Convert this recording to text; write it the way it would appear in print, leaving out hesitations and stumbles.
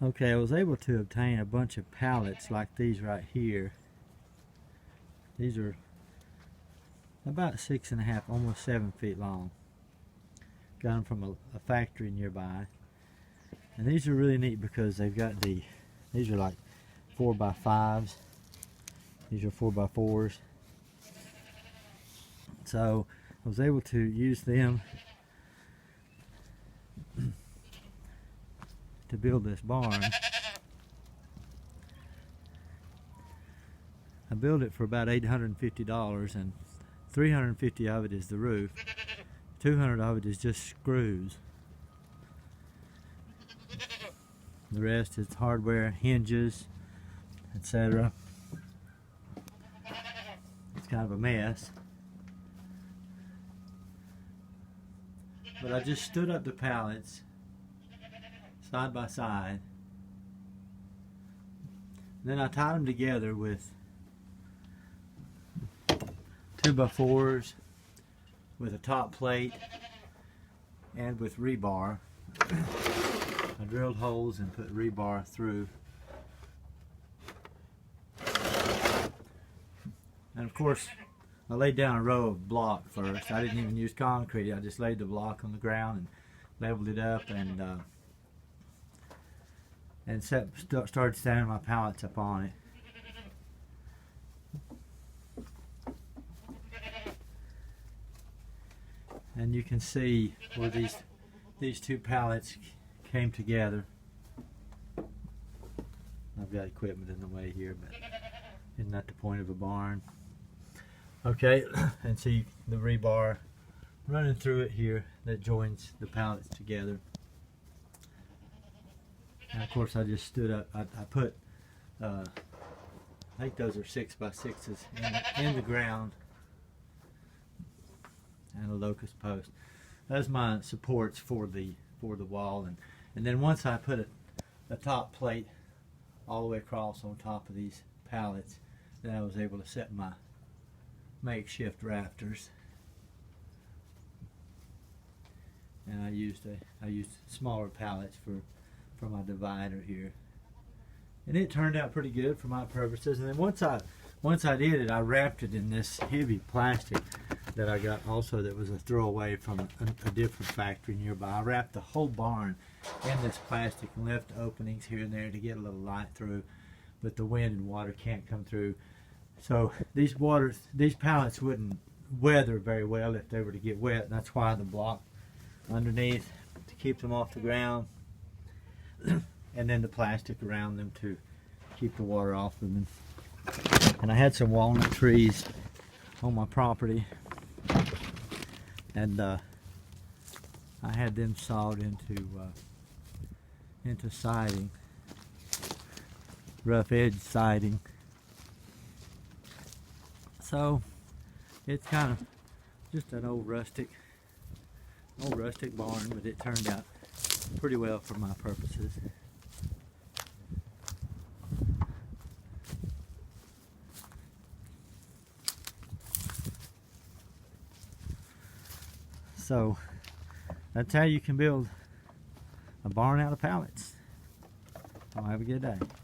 Okay, I was able to obtain a bunch of pallets like these right here. These are about 6.5, almost 7 feet long. Got them from a factory nearby. And these are really neat because they've got these are like 4x5s. These are 4x4s. So I was able to use them to build this barn. I built it for about $850, and $350 of it is the roof. $200 of it is just screws. The rest is hardware, hinges, etc. It's kind of a mess. But I just stood up the pallets side by side. Then I tied them together with 2x4s with a top plate and with rebar. I drilled holes and put rebar through. And of course, I laid down a row of block first. I didn't even use concrete. I just laid the block on the ground and leveled it up, and started standing my pallets up on it. And you can see where these two pallets came together. I've got equipment in the way here, but isn't that the point of a barn? Okay, and see the rebar running through it here that joins the pallets together. And of course I just stood up, I put, I think those are 6x6s in the ground, and a locust post. That's my supports for the wall, and then once I put a top plate all the way across on top of these pallets, then I was able to set my makeshift rafters. And I used smaller pallets for my divider here, and it turned out pretty good for my purposes. And then once I did it, I wrapped it in this heavy plastic that I got also that was a throwaway from a different factory nearby. I wrapped the whole barn in this plastic and left openings here and there to get a little light through, but the wind and water can't come through. So these pallets wouldn't weather very well if they were to get wet. That's why the block underneath to keep them off the ground, and then the plastic around them to keep the water off them. And I had some walnut trees on my property, and I had them sawed into siding, rough edge siding. So it's kind of just an old rustic barn, but it turned out pretty well for my purposes. So that's how you can build a barn out of pallets. Well, have a good day.